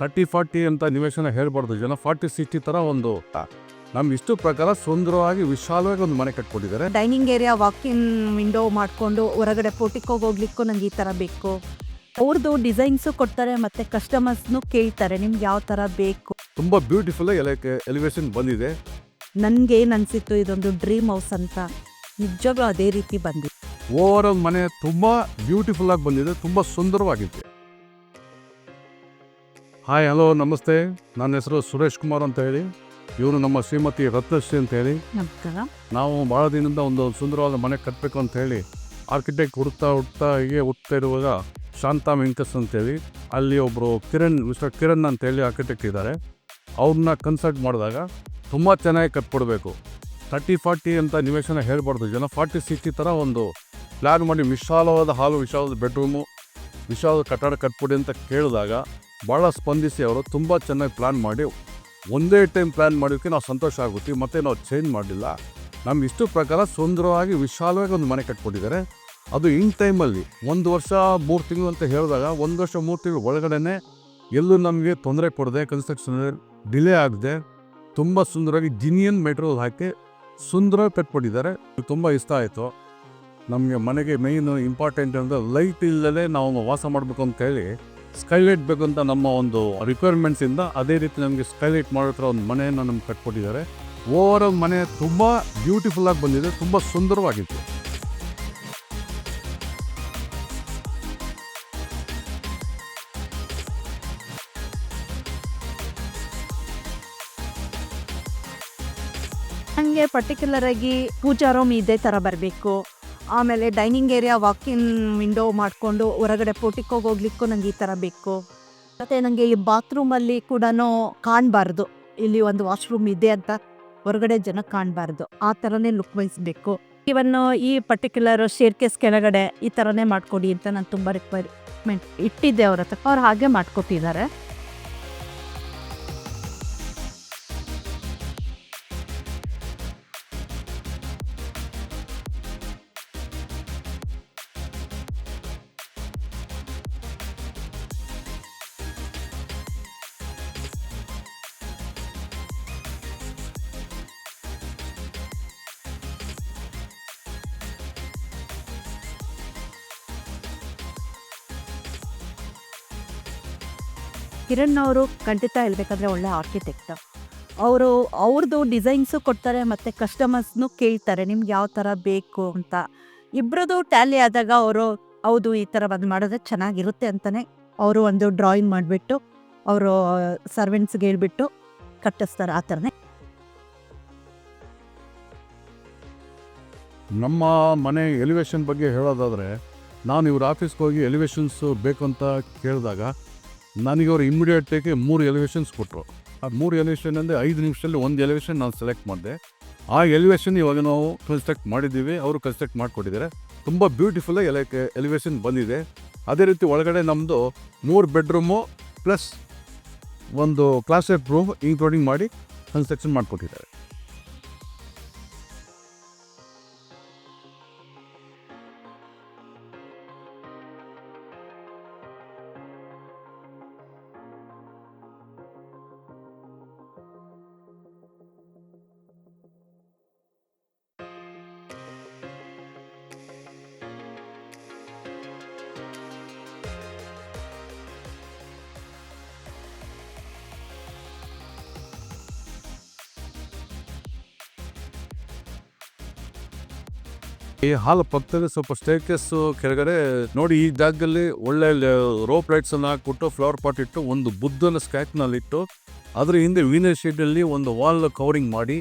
30-40 ಅಂತ ನಿವೇಶನ ಹೇಳ್ಬಾರ್ದು ಜನ. 40-60 ಥರ ಒಂದು ನಮ್ಮ ಇಷ್ಟು ಪ್ರಕಾರ ಸುಂದರವಾಗಿ ವಿಶಾಲವಾಗಿ ಒಂದು ಮನೆ ಕಟ್ಕೊಟ್ಟಿದ್ದಾರೆ. ಡೈನಿಂಗ್ ಏರಿಯಾ ವಾಕಿನ್ ವಿಂಡೋ ಮಾಡಿಕೊಂಡು ಹೊರಗಡೆ ಪೋರ್ಟಿಕೋಗೆ ಹೋಗ್ಲಿಕ್ಕೂ ನಂಗೆ ಈ ಥರ ಬೇಕು. ಅವ್ರದ್ದು ಡಿಸೈನ್ಸು ಕೊಡ್ತಾರೆ ಮತ್ತು ಕಸ್ಟಮರ್ಸ್ನು ಕೇಳ್ತಾರೆ ನಿಮ್ಗೆ ಯಾವ ಥರ ಬೇಕು. ತುಂಬ ಬ್ಯೂಟಿಫುಲ್ ಎಲಿವೇಶನ್ ಬಂದಿದೆ. ನನಗೆ ಏನು ಅನಿಸಿತ್ತು ಇದೊಂದು ಡ್ರೀಮ್ ಹೌಸ್ ಅಂತ. ನಿಜವಾಗ್ಲೂ ಅದೇ ರೀತಿ ಬಂದಿದೆ. ಓವರ್ ಆಲ್ ಮನೆ ತುಂಬ ಬ್ಯೂಟಿಫುಲ್ ಆಗಿ ಬಂದಿದೆ, ತುಂಬ ಸುಂದರವಾಗಿದೆ. ಹಾಯ್, ಹಲೋ, ನಮಸ್ತೆ. ನನ್ನ ಹೆಸರು ಸುರೇಶ್ ಕುಮಾರ್ ಅಂತ ಹೇಳಿ. ಇವರು ನಮ್ಮ ಶ್ರೀಮತಿ ರತ್ನಶ್ರೀ ಅಂತ ಹೇಳಿ. ನಮಸ್ಕಾರ. ನಾವು ಭಾಳ ದಿನದಿಂದ ಒಂದು ಸುಂದರವಾದ ಮನೆ ಕಟ್ಟಬೇಕು ಅಂತ ಹೇಳಿ ಆರ್ಕಿಟೆಕ್ಟ್ ಹುಡುಕ್ತಾ ಇರುವಾಗ ಶಾಂತಾ ವೆಂಕಸ್ ಅಂತೇಳಿ ಅಲ್ಲಿ ಒಬ್ಬರು ಮಿಸ್ಟರ್ ಕಿರಣ್ ಅಂತೇಳಿ ಆರ್ಕಿಟೆಕ್ಟ್ ಇದ್ದಾರೆ. ಅವ್ರನ್ನ ಕನ್ಸಲ್ಟ್ ಮಾಡಿದಾಗ ತುಂಬ ಚೆನ್ನಾಗಿ ಕಟ್ಕೊಡ್ಬೇಕು. 30-40 ಅಂತ ನಿವೇಶನ ಹೇಳ್ಬಾರ್ದು ಜನ. 40-60 ಥರ ಒಂದು ಪ್ಲ್ಯಾನ್ ಮಾಡಿ ವಿಶಾಲವಾದ ಹಾಲು, ವಿಶಾಲವಾದ ಬೆಡ್ರೂಮು, ವಿಶಾಲವಾದ ಕಟ್ಟಡ ಕಟ್ಕೊಡಿ ಅಂತ ಕೇಳಿದಾಗ ಭಾಳ ಸ್ಪಂದಿಸಿ ಅವರು ತುಂಬ ಚೆನ್ನಾಗಿ ಪ್ಲ್ಯಾನ್ ಮಾಡಿ ಒಂದೇ ಟೈಮ್ ಪ್ಲ್ಯಾನ್ ಮಾಡೋಕ್ಕೆ ನಾವು ಸಂತೋಷ ಆಗುತ್ತೆ. ಮತ್ತು ನಾವು ಚೇಂಜ್ ಮಾಡಲಿಲ್ಲ. ನಮ್ಮ ಇಷ್ಟು ಪ್ರಕಾರ ಸುಂದರವಾಗಿ ವಿಶಾಲವಾಗಿ ಒಂದು ಮನೆ ಕಟ್ಕೊಟ್ಟಿದ್ದಾರೆ. ಅದು ಇನ್ ಟೈಮಲ್ಲಿ 1 ವರ್ಷ 3 ತಿಂಗಳು ಅಂತ ಹೇಳಿದಾಗ 1 ವರ್ಷ 3 ತಿಂಗಳು ಒಳಗಡೆ ಎಲ್ಲೂ ನಮಗೆ ತೊಂದರೆ ಕೊಡದೆ, ಕನ್ಸ್ಟ್ರಕ್ಷನ್ ಡಿಲೇ ಆಗದೆ ತುಂಬ ಸುಂದರವಾಗಿ ಜಿನಿಯನ್ ಮೆಟೀರಿಯಲ್ ಹಾಕಿ ಸುಂದರವಾಗಿ ಕಟ್ಕೊಟ್ಟಿದ್ದಾರೆ. ತುಂಬ ಇಷ್ಟ ಆಯಿತು ನಮಗೆ. ಮನೆಗೆ ಮೇಯ್ನು ಇಂಪಾರ್ಟೆಂಟ್ ಅಂದರೆ ಲೈಟ್ ಇಲ್ಲದೆ ನಾವು ವಾಸ ಮಾಡಬೇಕು ಅಂತ ಹೇಳಿ ಸ್ಕೈಲೈಟ್ ಬೇಕು ಅಂತ ನಮ್ಮ ಒಂದು ರಿಕ್ವೈರ್ಮೆಂಟ್ಸಿಂದ ಅದೇ ರೀತಿ ನಮಗೆ ಸ್ಕೈಲೈಟ್ ಮಾಡೋ ಥರ ಒಂದು ಮನೆಯನ್ನು ನಮ್ಗೆ ಕಟ್ಕೊಟ್ಟಿದ್ದಾರೆ. ಓವರ್ ಆಲ್ ಮನೆ ತುಂಬ ಬ್ಯೂಟಿಫುಲ್ಲಾಗಿ ಬಂದಿದೆ, ತುಂಬ ಸುಂದರವಾಗಿತ್ತು. ನನಗೆ ಪರ್ಟಿಕ್ಯುಲರಾಗಿ ಪೂಜಾ ರೂಮ್ ಇದೇ ಥರ ಬರಬೇಕು. ಆಮೇಲೆ ಡೈನಿಂಗ್ ಏರಿಯಾ ವಾಕಿನ್ ವಿಂಡೋ ಮಾಡಿಕೊಂಡು ಹೊರಗಡೆ ಪೋರ್ಟಿಕೋಗೆ ಹೋಗ್ಲಿಕ್ಕೂ ನಂಗೆ ಈ ಥರ ಬೇಕು. ಮತ್ತು ನನಗೆ ಈ ಬಾತ್ರೂಮಲ್ಲಿ ಕೂಡ ಕಾಣಬಾರ್ದು ಇಲ್ಲಿ ಒಂದು ವಾಶ್ರೂಮ್ ಇದೆ ಅಂತ ಹೊರಗಡೆ ಜನ ಕಾಣಬಾರ್ದು. ಆ ಥರನೇ ಲುಕ್ ವಹಿಸಬೇಕು. ಇವನ್ನು ಈ ಪರ್ಟಿಕ್ಯುಲರ್ ಶೇರ್ಕೇಸ್ ಕೆಳಗಡೆ ಈ ಥರನೇ ಮಾಡಿಕೊಡಿ ಅಂತ ನಾನು ತುಂಬ ರಿಕ್ವೈರ್ಮೆಂಟ್ ಇಟ್ಟಿದ್ದೆ ಅವ್ರ ಹತ್ರ. ಅವ್ರು ಹಾಗೆ ಮಾಡಿಕೊಟ್ಟಿದ್ದಾರೆ. ಕಿರಣ್ ಅವರು ಖಂಡಿತ ಹೇಳಬೇಕಂದ್ರೆ ಒಳ್ಳೆ ಆರ್ಕಿಟೆಕ್ಟ್. ಅವ್ರದ್ದು ಡಿಸೈನ್ಸು ಕೊಡ್ತಾರೆ ಮತ್ತು ಕಸ್ಟಮರ್ಸ್ನು ಕೇಳ್ತಾರೆ ನಿಮ್ಗೆ ಯಾವ ಥರ ಬೇಕು ಅಂತ. ಇಬ್ಬರದು ಟ್ಯಾಲಿ ಆದಾಗ ಅವರು ಹೌದು ಈ ಥರ ಬಂದು ಮಾಡಿದ್ರೆ ಚೆನ್ನಾಗಿರುತ್ತೆ ಅಂತಲೇ ಅವರು ಒಂದು ಡ್ರಾಯಿಂಗ್ ಮಾಡಿಬಿಟ್ಟು ಅವರು ಸರ್ವೆಂಟ್ಸ್ಗೆ ಹೇಳ್ಬಿಟ್ಟು ಕಟ್ಟಿಸ್ತಾರೆ. ಆ ಥರನೇ ನಮ್ಮ ಮನೆ ಎಲಿವೇಶನ್ ಬಗ್ಗೆ ಹೇಳೋದಾದರೆ, ನಾನು ಇವ್ರ ಆಫೀಸ್ಗೆ ಹೋಗಿ ಎಲಿವೇಶನ್ಸು ಬೇಕು ಅಂತ ಕೇಳಿದಾಗ ನನಗೆ ಅವರು ಇಮ್ಮಿಡಿಯೇಟಾಗಿ 3 ಎಲಿವೇಶನ್ಸ್ ಕೊಟ್ಟರು. ಆ 3 ಎಲಿವೇಶನ್ ಅಂದರೆ 5 ನಿಮಿಷದಲ್ಲಿ ಒಂದು ಎಲಿವೇಶನ್ ನಾನು ಸೆಲೆಕ್ಟ್ ಮಾಡಿದೆ. ಆ ಎಲಿವೇಶನ್ ಇವಾಗ ನಾವು ಕನ್ಸ್ಟ್ರಕ್ಟ್ ಮಾಡಿದ್ದೀವಿ, ಅವರು ಕನ್ಸ್ಟ್ರಕ್ಟ್ ಮಾಡಿಕೊಟ್ಟಿದ್ದಾರೆ. ತುಂಬ ಬ್ಯೂಟಿಫುಲ್ಲಾಗಿ ಎಲಿವೇಶನ್ ಬಂದಿದೆ. ಅದೇ ರೀತಿ ಒಳಗಡೆ ನಮ್ಮದು 3 ಬೆಡ್ರೂಮು ಪ್ಲಸ್ ಒಂದು ಕ್ಲಾಸೆಟ್ ರೂಮ್ ಇನ್ಕ್ಲೂಡಿಂಗ್ ಮಾಡಿ ಕನ್ಸ್ಟ್ರಕ್ಷನ್ ಮಾಡಿಕೊಟ್ಟಿದ್ದಾರೆ. ಈ ಹಾಲ್ ಪಕ್ಕದಲ್ಲಿ ಸ್ವಲ್ಪ ಸ್ಟೇರ್ಕೇಸು ಕೆಳಗಡೆ ನೋಡಿ, ಈ ಜಾಗದಲ್ಲಿ ಒಳ್ಳೆ ರೋಪ್ ಲೈಟ್ಸನ್ನು ಹಾಕ್ಬಿಟ್ಟು ಫ್ಲವರ್ ಪಾಟ್ ಇಟ್ಟು ಒಂದು ಬುದ್ಧನ ಸ್ಕ್ಯಾಚ್ನಲ್ಲಿಟ್ಟು ಅದ್ರ ಹಿಂದೆ ವೀನರ್ ಶೀಟಲ್ಲಿ ಒಂದು ವಾಲ್ ಕವರಿಂಗ್ ಮಾಡಿ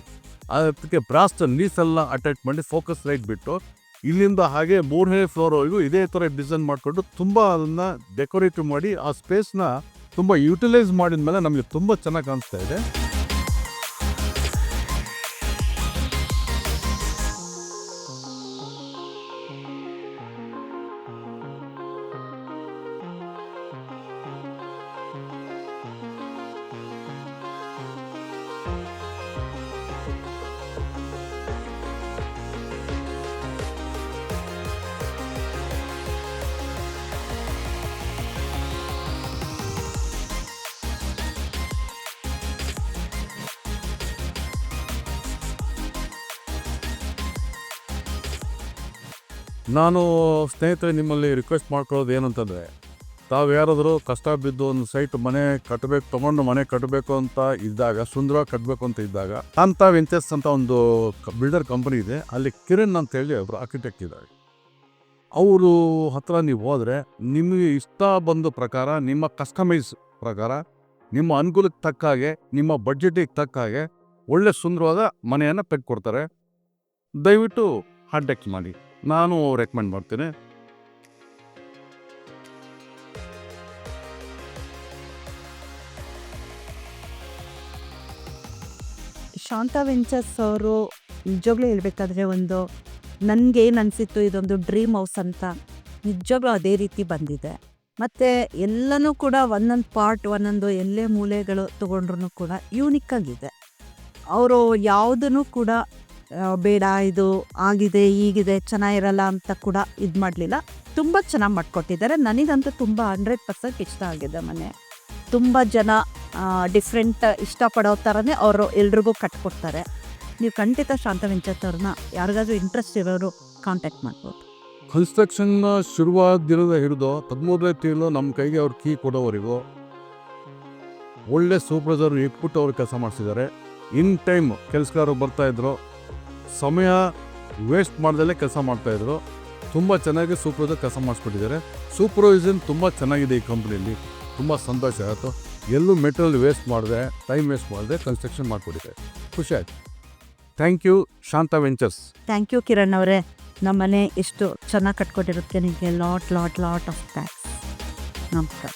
ಅದಕ್ಕೆ ಬ್ರಾಸ್ ನೀಸೆಲ್ಲ ಅಟ್ಯಾಚ್ ಮಾಡಿ ಫೋಕಸ್ ಲೈಟ್ ಬಿಟ್ಟು ಇಲ್ಲಿಂದ ಹಾಗೆ 3ನೇ ಫ್ಲೋರ್ವರೆಗೂ ಇದೇ ಥರ ಡಿಸೈನ್ ಮಾಡಿಕೊಂಡು ತುಂಬ ಅದನ್ನು ಡೆಕೋರೇಟಿವ್ ಮಾಡಿ ಆ ಸ್ಪೇಸ್ನ ತುಂಬ ಯುಟಿಲೈಸ್ ಮಾಡಿದ ಮೇಲೆ ನಮಗೆ ತುಂಬ ಚೆನ್ನಾಗಿ ಕಾಣಿಸ್ತಾ ಇದೆ. ನಾನು ಸ್ನೇಹಿತರೆ ನಿಮ್ಮಲ್ಲಿ ರಿಕ್ವೆಸ್ಟ್ ಮಾಡ್ಕೊಳ್ಳೋದು ಏನಂತಂದರೆ, ತಾವು ಯಾರಾದರೂ ಕಷ್ಟ ಬಿದ್ದು ಒಂದು ಸೈಟ್ ಮನೆ ಕಟ್ಟಬೇಕು, ತೊಗೊಂಡು ಮನೆ ಕಟ್ಟಬೇಕು ಅಂತ ಇದ್ದಾಗ, ಸುಂದರವಾಗಿ ಕಟ್ಟಬೇಕು ಅಂತ ಇದ್ದಾಗ, ಶಾಂತಾ ವೆಂಚರ್ಸ್ ಅಂತ ಒಂದು ಬಿಲ್ಡರ್ ಕಂಪನಿ ಇದೆ. ಅಲ್ಲಿ ಕಿರಣ್ ಅಂತೇಳಿ ಒಬ್ಬರು ಆರ್ಕಿಟೆಕ್ಟ್ ಇದ್ದಾರೆ. ಅವರು ಹತ್ರ ನೀವು ಹೋದರೆ ನಿಮಗೆ ಇಷ್ಟ ಬಂದ ಪ್ರಕಾರ, ನಿಮ್ಮ ಕಸ್ಟಮೈಸ್ ಪ್ರಕಾರ, ನಿಮ್ಮ ಅನುಕೂಲಕ್ಕೆ ತಕ್ಕ ಹಾಗೆ, ನಿಮ್ಮ ಬಡ್ಜೆಟಿಗೆ ತಕ್ಕ ಹಾಗೆ ಒಳ್ಳೆ ಸುಂದರವಾದ ಮನೆಯನ್ನು ಕಟ್ಟಿಕೊಡ್ತಾರೆ. ದಯವಿಟ್ಟು ಕಾಂಟ್ಯಾಕ್ಟ್ ಮಾಡಿ, ನಾನು ರೆಕಮೆಂಡ್ ಮಾಡ್ತೇನೆ. ಶಾಂತಾ ವೆಂಚರ್ಸ್ ಅವರು ನಿಜವಾಗ್ಲೂ ಹೇಳ್ಬೇಕಾದ್ರೆ ನನಗೆ ಏನು ಅನಿಸಿತ್ತು, ಇದೊಂದು ಡ್ರೀಮ್ ಹೌಸ್ ಅಂತ. ನಿಜವಾಗ್ಲೂ ಅದೇ ರೀತಿ ಬಂದಿದೆ. ಮತ್ತು ಎಲ್ಲನೂ ಕೂಡ ಒಂದೊಂದು ಪಾರ್ಟ್, ಒಂದೊಂದು ಎಲ್ಲೇ ಮೂಲೆಗಳು ತೊಗೊಂಡ್ರೂ ಕೂಡ ಯೂನಿಕ್ಕಾಗಿದೆ. ಅವರು ಯಾವುದನ್ನು ಕೂಡ ಬೇಡ ಇದು ಆಗಿದೆ ಹೀಗಿದೆ ಚೆನ್ನಾಗಿರಲ್ಲ ಅಂತ ಕೂಡ ಇದು ಮಾಡಲಿಲ್ಲ. ತುಂಬ ಚೆನ್ನಾಗಿ ಮಾಡಿಕೊಟ್ಟಿದ್ದಾರೆ. ನನಗಂತೂ ತುಂಬ 100% ಇಷ್ಟ ಆಗಿದೆ ಮನೆ. ತುಂಬ ಜನ ಡಿಫ್ರೆಂಟ್ ಇಷ್ಟಪಡೋ ಥರನೇ ಅವರು ಎಲ್ರಿಗೂ ಕಟ್ಕೊಡ್ತಾರೆ. ನೀವು ಖಂಡಿತ ಶಾಂತಾ ವೆಂಚರ್ಸ್ ಅವ್ರನ್ನ ಯಾರಿಗಾದ್ರೂ ಇಂಟ್ರೆಸ್ಟ್ ಇರೋರು ಕಾಂಟ್ಯಾಕ್ಟ್ ಮಾಡ್ಬೋದು. ಕನ್ಸ್ಟ್ರಕ್ಷನ್ ಶುರುವಾದ ದಿನದ ಹಿಡಿದು 13ನೇ ತಿಂಗಳು ನಮ್ಮ ಕೈಗೆ ಅವ್ರು ಕೀ ಕೊಡೋವರೆಗೂ ಒಳ್ಳೆ ಸೂಪರ್ವೈಸರ್ ಇಟ್ಬಿಟ್ಟು ಅವ್ರು ಕೆಲಸ ಮಾಡಿಸಿದ್ದಾರೆ. ಇನ್ ಟೈಮ್ ಕೆಲಸಗಾರರು ಬರ್ತಾಯಿದ್ರು, ಸಮಯ ವೇಸ್ಟ್ ಮಾಡ್ದಲ್ಲೇ ಕೆಲಸ ಮಾಡ್ತಾಯಿದ್ರು. ತುಂಬ ಚೆನ್ನಾಗಿ ಸೂಪರ್ವೈಸರ್ ಕೆಲಸ ಮಾಡಿಸ್ಕೊಟ್ಟಿದ್ದಾರೆ. ಸೂಪರ್ವೈಸನ್ ತುಂಬ ಚೆನ್ನಾಗಿದೆ ಈ ಕಂಪ್ನಿಯಲ್ಲಿ. ತುಂಬ ಸಂತೋಷ ಆಯಿತು. ಎಲ್ಲೂ ಮೆಟೀರಿಯಲ್ ವೇಸ್ಟ್ ಮಾಡಿದೆ, ಟೈಮ್ ವೇಸ್ಟ್ ಮಾಡಿದೆ, ಕನ್ಸ್ಟ್ರಕ್ಷನ್ ಮಾಡಿಕೊಟ್ಟಿದೆ. ಖುಷಿ ಆಯಿತು. Thank you Shanta Ventures. Thank you Kiran ಅವರೇ. ನಮ್ಮ ಮನೆ ಎಷ್ಟು ಚೆನ್ನಾಗಿ ಕಟ್ಕೊಟ್ಟಿರುತ್ತೆ ನಿಮಗೆ ಲಾಟ್ ಆಫ್ ಥ್ಯಾಂಕ್ಸ್. ನಮಸ್ಕಾರ.